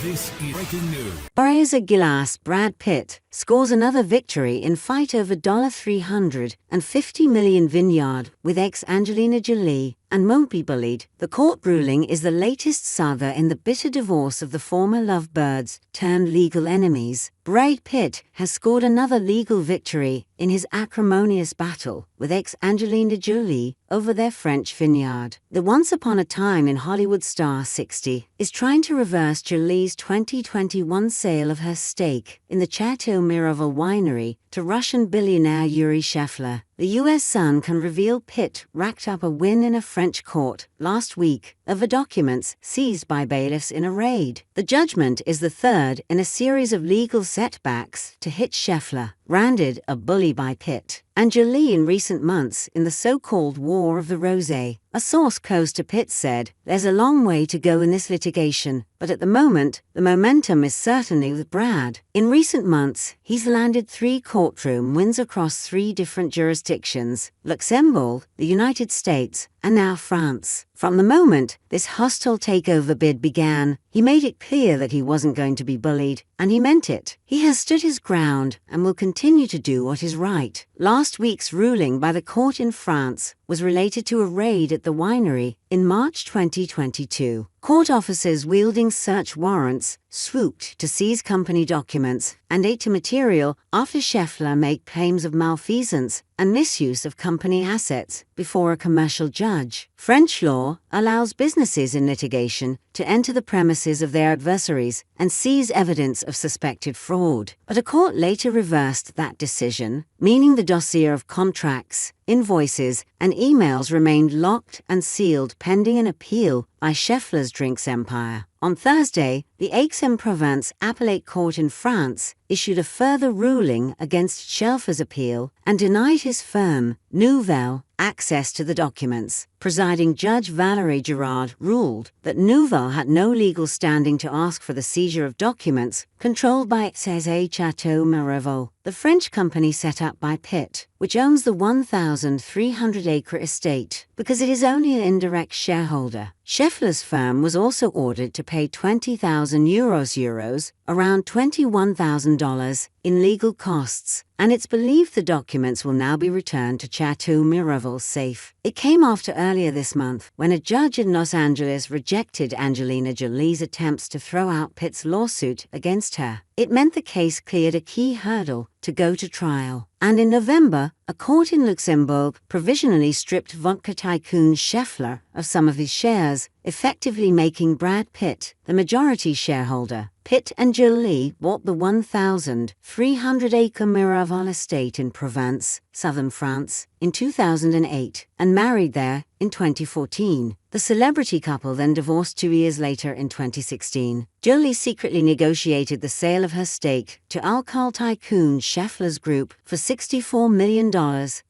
This is breaking news. Rosé Gilas Brad Pitt scores another victory in fight over $350 million Vineyard with ex-Angelina Jolie and won't be bullied. The court ruling is the latest saga in the bitter divorce of the former lovebirds turned legal enemies. Brad Pitt has scored another legal victory in his acrimonious battle with ex-Angelina Jolie over their French vineyard. The once upon a time in Hollywood star 60 is trying to reverse Jolie's 2021 sale of her stake in the Chateau Miraval winery to Russian billionaire Yuri Shefler. The U.S. Sun can reveal Pitt racked up a win in a French court last week over documents seized by bailiffs in a raid. The judgment is the third in a series of legal setbacks to hit Shefler, branded a bully by Pitt, and Jolie in recent months in the so-called War of the Rosé. A source close to Pitt said, "There's a long way to go in this litigation, but at the moment, the momentum is certainly with Brad. In recent months, he's landed 3 courtroom wins across 3 different jurisdictions: Luxembourg, the United States, and now France. From the moment this hostile takeover bid began, he made it clear that he wasn't going to be bullied, and he meant it. He has stood his ground and will continue to do what is right." Last week's ruling by the court in France was related to a raid at the winery in March 2022. Court officers wielding search warrants swooped to seize company documents and ate material after Shefler made claims of malfeasance and misuse of company assets before a commercial judge. French law allows businesses in litigation to enter the premises of their adversaries and seize evidence of suspected fraud. But a court later reversed that decision, meaning the dossier of contracts, invoices, and emails remained locked and sealed pending an appeal by Shefler's drinks empire. On Thursday, the Aix-en-Provence Appellate Court in France issued a further ruling against Shefler's appeal and denied his firm, Nouvelle, access to the documents. Presiding Judge Valérie Girard ruled that Nouvelle had no legal standing to ask for the seizure of documents controlled by Chateau Miraval, the French company set up by Pitt, which owns the 1,300-acre estate, because it is only an indirect shareholder. Shefler's firm was also ordered to pay 20,000 euros, around $21,000, in legal costs, and it's believed the documents will now be returned to Chateau Miraval's safe. It came after earlier this month when a judge in Los Angeles rejected Angelina Jolie's attempts to throw out Pitt's lawsuit against her. It meant the case cleared a key hurdle to go to trial. And in November, a court in Luxembourg provisionally stripped vodka tycoon Shefler of some of his shares, effectively making Brad Pitt the majority shareholder. Pitt and Jolie bought the 1,300-acre Miraval estate in Provence, southern France, in 2008 and married there in 2014. The celebrity couple then divorced 2 years later in 2016. Jolie secretly negotiated the sale of her stake to alcohol tycoon Shefler's group for $64 million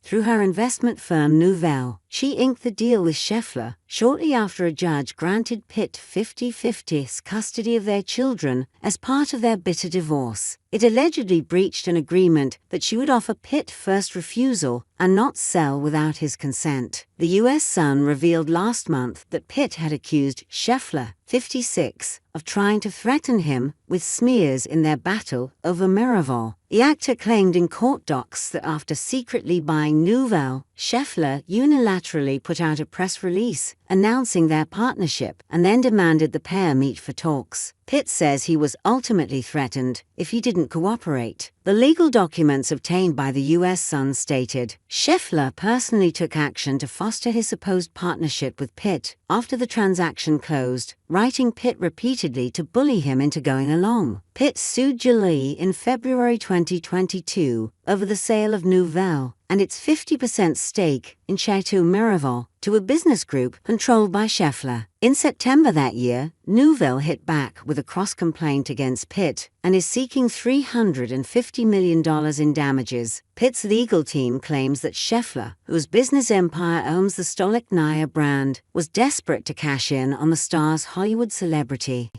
through her investment firm Nouvelle. She inked the deal with Shefler shortly after a judge granted Pitt 50-50 custody of their children as part of their bitter divorce. It allegedly breached an agreement that she would offer Pitt first refusal and not sell without his consent. The U.S. Sun revealed last month that Pitt had accused Shefler, 56, of trying to threaten him with smears in their battle over Miraval. The actor claimed in court docs that after secretly buying Nouvelle, Shefler unilaterally put out a press release announcing their partnership and then demanded the pair meet for talks. Pitt says he was ultimately threatened if he didn't cooperate. The legal documents obtained by the U.S. Sun stated, Shefler personally took action to foster his supposed partnership with Pitt after the transaction closed, writing Pitt repeatedly to bully him into going along. Pitt sued Jolie in February 2022 over the sale of Nouvelle and its 50% stake in Chateau Miraval to a business group controlled by Shefler. In September that year, Nouvelle hit back with a cross-complaint against Pitt and is seeking $350 million in damages. Pitt's legal team claims that Shefler, whose business empire owns the Stolichnaya brand, was desperate to cash in on the star's Hollywood celebrity.